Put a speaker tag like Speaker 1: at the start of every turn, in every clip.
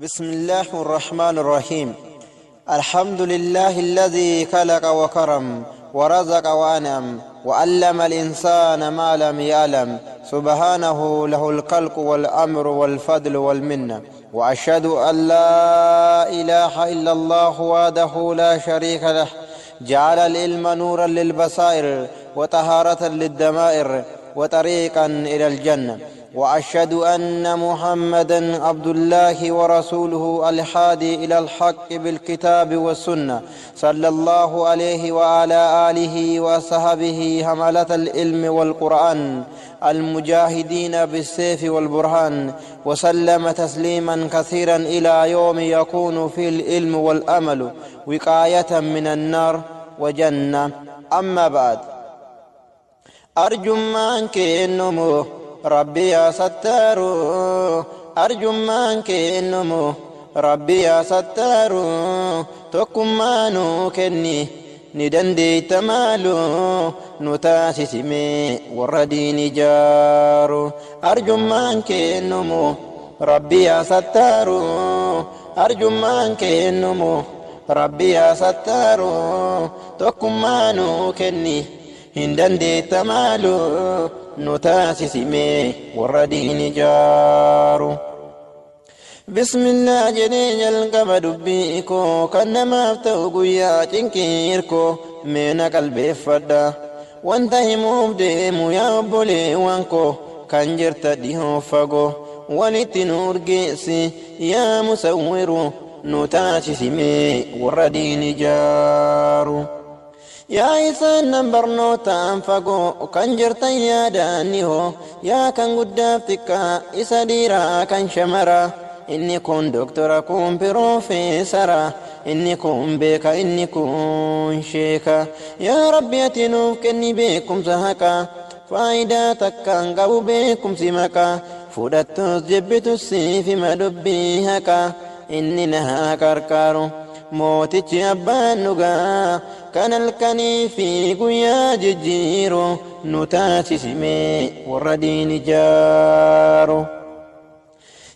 Speaker 1: بسم الله الرحمن الرحيم. الحمد لله الذي خلق وكرم ورزق وأنعم وعلم الإنسان ما لم يعلم. سبحانه له الخلق والأمر والفضل والمنة. وأشهد أن لا إله إلا الله وحده لا شريك له، جعل العلم نورا للبصائر وطهارة للدمائر وطريقا إلى الجنة. وأشهد أن محمدا عبد الله ورسوله الحادي إلى الحق بالكتاب والسنة، صلى الله عليه وعلى آله وصحبه حملة العلم والقرآن المجاهدين بالسيف والبرهان، وسلم تسليما كثيرا إلى يوم يكون في العلم والأمل وقاية من النار وجنة. أما بعد، أرجو منك النمو ربي يا ستار، أرجو منك النمو ربي يا ستار. تكن ما نوكني ندندي تمالو نتاسسمي ورديني جارو. أرجو منك النمو ربي يا ستار، أرجو منك النمو ربي يا ستار. تكن ما نوكني ندندي تمالو نتاسسمي ورديني جارو. بسم الله جنين القبد بيكو كنما افتوقو يا تنكيركو من قلبي فدا وانتهي مبديمو يا بولي وانكو كان جرت ديهو فقو ولت نور جيسي يا مسورو نتاسسمي ورديني جارو. يا إنسان نمبرنوتا فقو كان جرتا يا دانيو يا كان قدافتك إساديرا كان شمرا. إني كون دكتورا كون بروفيسرا، إني كون بيكا إني كون شيكا. يا ربي أتنوف كني بيكم سهكا فايدة تكان قبو بيكم سمكا. فودتوس جبتو السيف مدبي هكا إني نها كاركارو موتيش أبان نغا كان الكني في قيا ججيرو نتاسسمي ورديني جارو.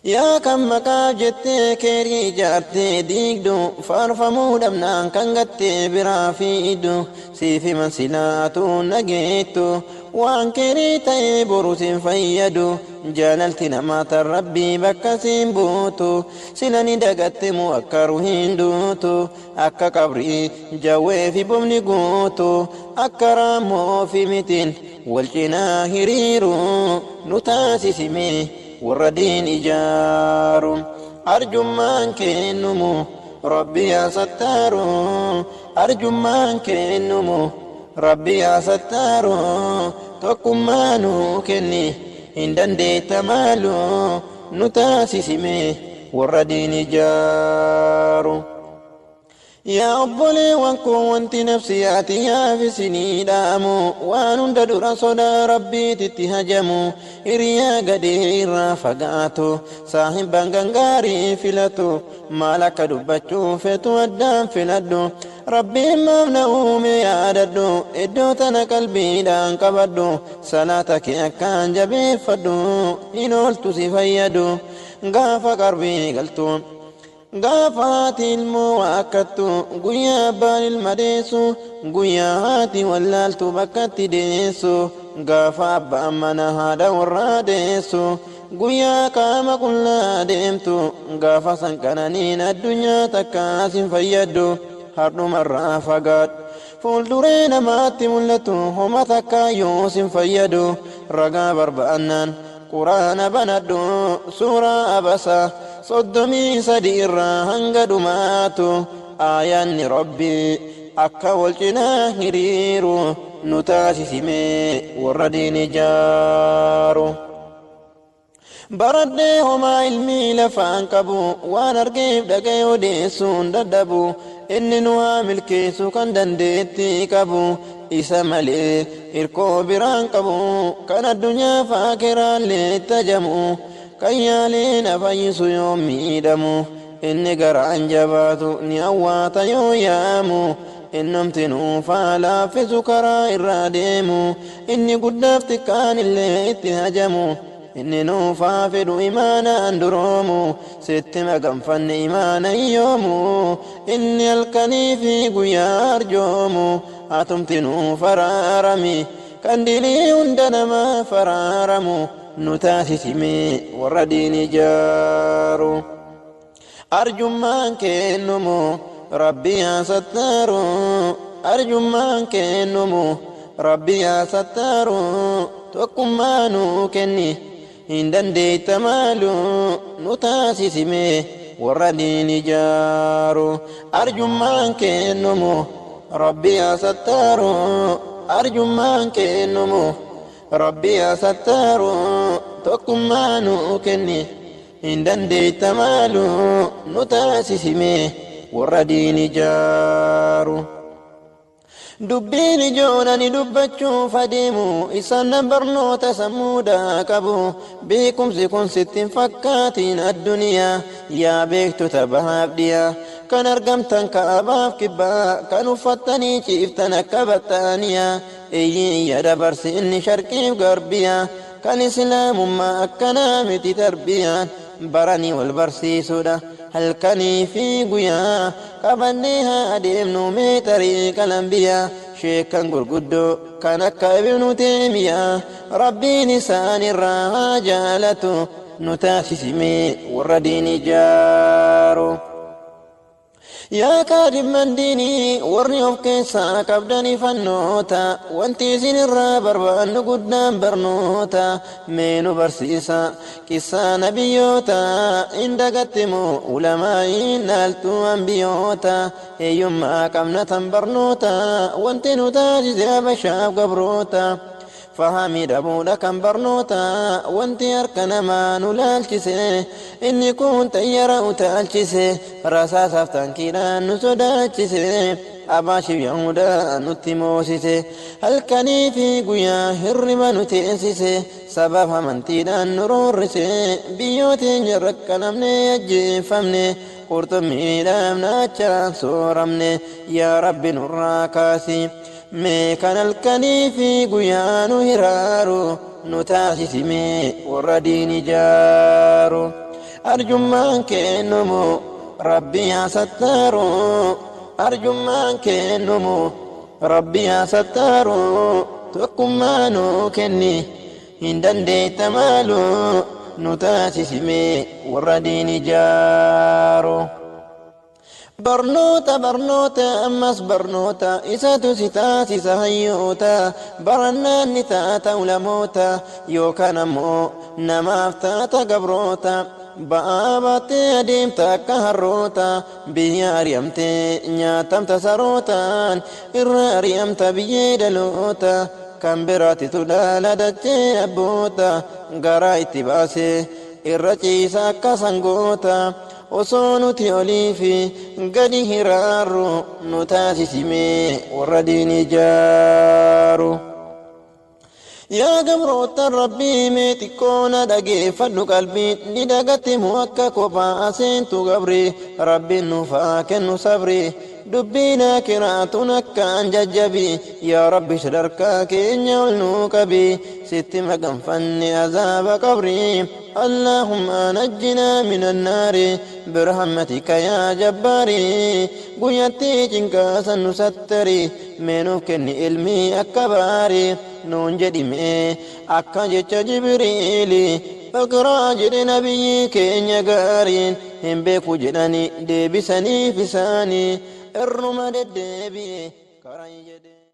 Speaker 1: يا كم مكا جتي كيري جارتي ديقدو فارفمو دمنان كان قتي برافيدو سيفي من سلاتو نقيتو وان كيري تيبرو سنفيدو جاللتي نمات الربي بكا سنبوتو سلاني دقت مؤكرو هندوتو أكا قبري جوي في بمني قوتو أكا رامو في متين والجنا هريرو نتاسسمي وردين إجار. أرجو منك النمو ربي يا ستار، أرجو منك النمو ربي يا ستار. تكن ما نوكني هندندي تمالو نتاسسمي وردين إجار. يا أبولي وانكو وانت نفسياتي يا في سني دامو وانون ددورا صدا ربي تتهجمو إريا قدي رافقاتو صاحب بانغانغاري فلتو مالك دبتو فتو الدام فلدو ربي ممنعو مياددو إدو تنا قلبي دان قبدو صلاتك أكان جبي فدو إنولتو سفيدو غافا قربي قلتو غافات المواكتو قويا بان المديسو قويا هاتي واللالتو بكتي ديسو غافا بأمنا هذا وراديسو قويا كاما كلا ديمتو غافا سنكنانين الدنيا تكاس فيدو هردو مرة فقط فولدورين ماتي ملتو هما تكا يوسف فيدو رقا بربأنان قرآن بندو سورة أبسا صدمي سدير هنقدماتو آيان ربي أكا والجنا هريرو نتاسسمي وردين جارو. بردي هما علمي لفان كبو وانرقيب دقيو ديسون ددبو إني نوامل كيسو كان دنديتي كبو إسا ملي إركو بران كبو كان الدنيا فاكرا لتجمو كيالين فايسو يومي دمو إني قرعن جباتو نيواتا يويامو إنم تنو فالا في سكرا إراديمو إني قدفتك كان اللي اتهجمو inni nuufaa fedhu imaanaan duroomu sitti maganfanne imaanan yoomu inni halkanii fi guyyaa arjoomu atumti nuuf araarami kan dilii hunda namaa faraaramu nu taasisime warra diini jaaru arjummaan kennumu rabbi yaa sattaaru arjummaan kennumu rabbi yaa sattaaru tokkummaa nuu kenni hin dandeetta maalu nu taasisime warra diini jaaru arjummaan kennumu rabbi yaa sattaaru arjummaan kennumu rabbi yaa sattaaru tokkummaa nuu kenni hin dandeetta maalu nu taasisime warra diini jaaru dubbiin ijoolani dubbachuuf adeemu isaan barnoota sammuudaa qabu beekumsi kun sittiin fakkaatiin adduniyaa yaa beektota bahaaf dhiyaa kan argamtan kaabaaf kibbaa kan uffattanii ciiftan akka battaaniyaa eeyyiyya dabarsi inni sharqiif garbiyaa kan islaamummaa akkanaa miti tarbiyaan baranii wal barsiisuudha halkanii fi guyyaa qabannee haa adeemnu mee tariiqa lambiyaa sheekan gurguddoo kan akka ibnu teemiyaa rabbiin isaan irraa haa jaalatu nu taasisime warra diini jaaru yaa kaadhimman diinii warri of keessaa qabdanii fannoota wanti isin irraa barbaannu guddaan barnoota mee nu barsiisa qissaa nabiyyoota hin dagattimu ulamaa'iin dhaaltuu ambiyoota eeyyummaa qabna tan barnoota wanti nu taasise habashaaf gabroota fahamii dhabuudha kan barnoota wanti harka namaa nu laalchise inni kun xayyara utaalchise rasaasaaf tankiidhaan nu sodaachise abaashiif yahudaa nutti moosise halkanii fi guyyaa hirriba nu teessise sabab amantiidhaan nu roorrise biyyooteenya rakkanamne ajjeeffamne qurxummiidhaaf naachaan sooramne yaa rabbi nurraa kaasi mee kan halkanii fi guyyaa nu hiraaru nu taasisime warra diini jaaru arjummaan kennumu rabbi yaa sattaaru arjummaan kennumu rabbi yaa sattaaru tokkummaa nu kenni hin dandeetta maalu nu taasisime warra diini jaaru barnoota barnoota ammas barnoota isatu si taasisa hayyoota barannaan ni taata ulamoota yookaan ammoo namaaf taata gabroota ba'aa baattee adeemta akka harroota biyya ari'amtee nyaatamta sarootaan irra ari'amta biyyee dhaloota kan biraatitu dhaala dachee abboota garaa itti baasee irra ciisa akka sangoota osoo nuti olii fi gadi hiraarru nu taasisime warra diini jaaru yaa gabroottan rabbii mee xiqqoona dhageeffadhu qalbiin ni dagattimu akka kophaa seentu gabri rabbiin nuufaa kennu sabri dubbiin akiraatuun akkaan jajjabi yaa rabbi sadarkaa keenya ol nuu qabi sitti maganfanne azaaba qabri allahumma najjinaa min annaari birahmatika yaa jabbaari guyyatti cinkaasan nu sattari mee nuuf kenni ilmii akka baari nuun jedhime akka jecha jibriili اقرأ جد نبي كين يقارين هم بيكو جداني دي بساني فساني الرمى دي بي كرين جدي